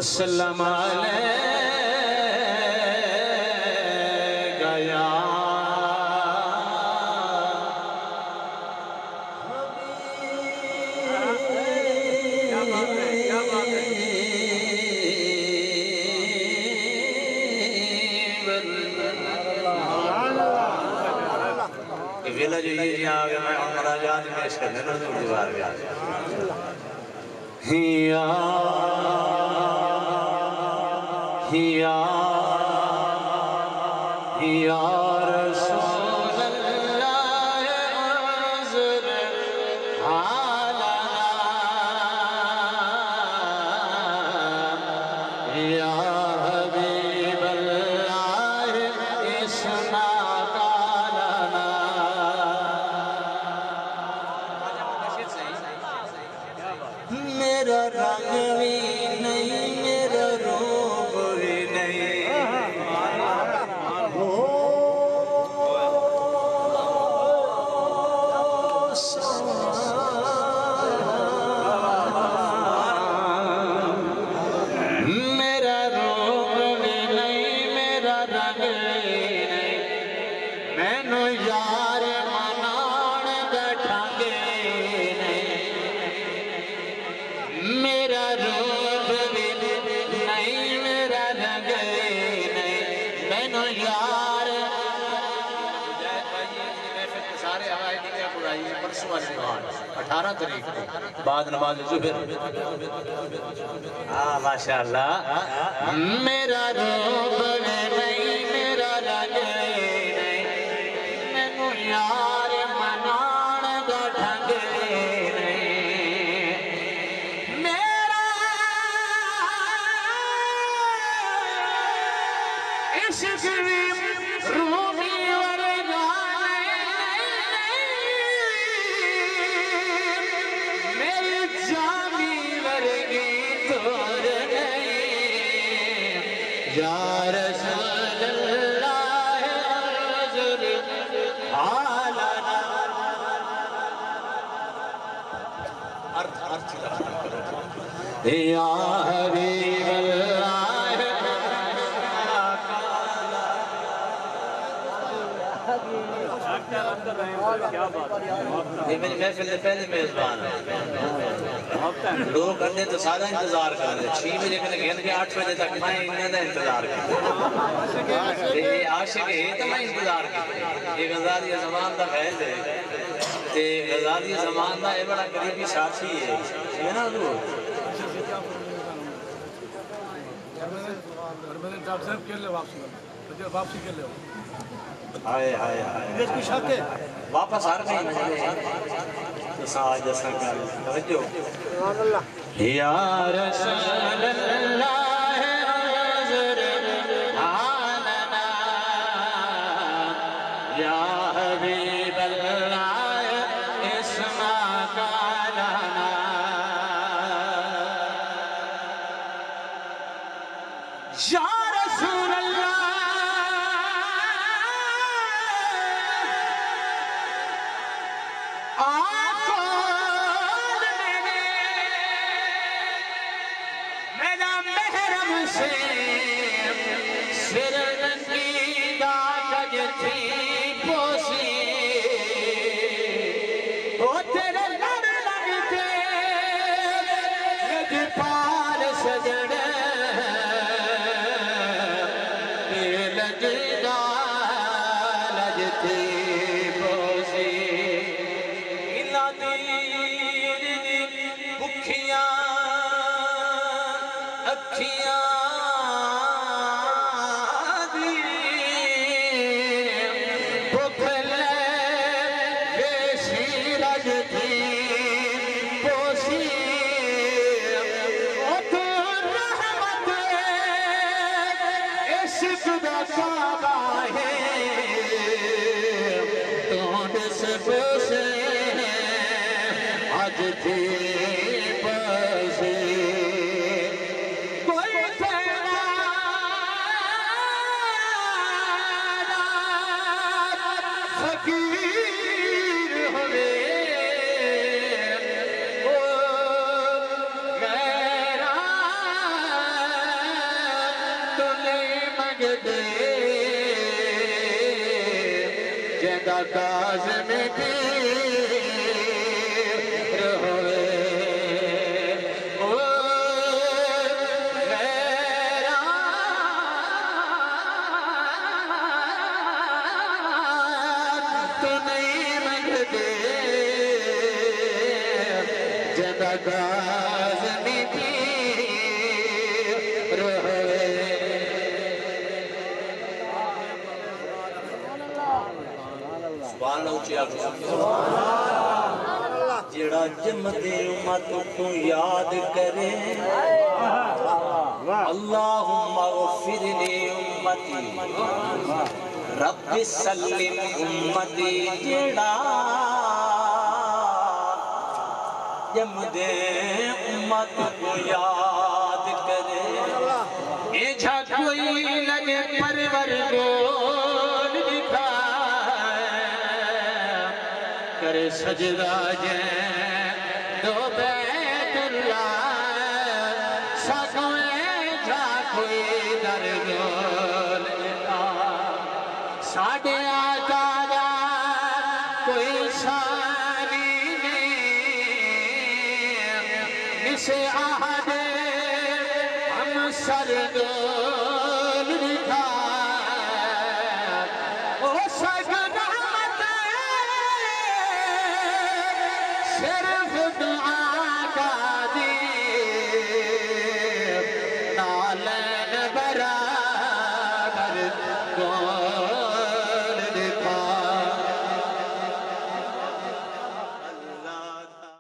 وسلم علیکہ یا ویلا جو یہ جی آگے میں مراجعات پیش کرنے نا حضور دیوار گیا یا رسول اللہ انظر حالنا یا حبیب اللہ اسمع قالنا میرا رنگ بھی نہیں میرا روپ بھی نہیں میرا روپ بھی نہیں میرا رنگ بھی نہیں میں نو یار منان دا ڈھنگ نہیں میرا روپ بھی نہیں میرا رنگ نہیں میں نو یار سارے آئے دکھا برائی پرسوں والے بہان 18 تاریخ بعد نماز ظہر ماشاءاللہ میرا روپ نہیں میرا رنگ نہیں میں نو یار منان دا ڈھنگ نہیں میرا عشق بھی رومی ورگا میری جامی ورگی تور نہیں یا رسول اللہ انظر حالنا یا حبیب اللہ یہ میری محفل نے پہلے میزبان ہے لوگ کرنے تو سادہ انتظار کر رہے 6 بجے کے گھن کے 8 بجے تک میں انہیں انتظار کر یہ عاشق ہے تو میں انتظار کر یہ غزالی زمان دا فیض ہے تے غزالی زمان دا یہ بڑا قریبی ساتھی ہے یہ نا حضور واپسی کے لئے آئے آئے آئے واپس آ رہے ہیں تو ساج جیسا کر توجہ یا رسول اللہ انظر حالنا یا حبیب اللہ اسمع قالنا یا رسول اللہ آقال میرے میرا محرم سے سر رنگیدہ کج تھی پوسی او تیرے لڑ لگتے لج پال سجڑ لجدہ لج تھی پوسی بکھیاں اکھیاں دی بکھلے بیشی رج تھی پوسی او تو رحمت عشق دا کعبہ ہے تونڈ سے پوسے آج تھی پسی کوئی تیرا فقیر ہوئے میرا جدا کاظم پیر ہوئے تو نہیں منگتے جدا کاظم پیر ہوئے سبحان اللہ اچھی آپ جڑا جمدے امت تو یاد کرے اللہم اغفر لی امتی رب سلم امتی جڑا جمدے امت کو یاد کرے اے جھاکوئی لگے پرور گول کرے سجدہ جائیں دو بیت اللہ ساکویں جھاکوئی در گول ساڑھے آقا دا کوئی ثانی نہیں نسے آہدے ہم سردو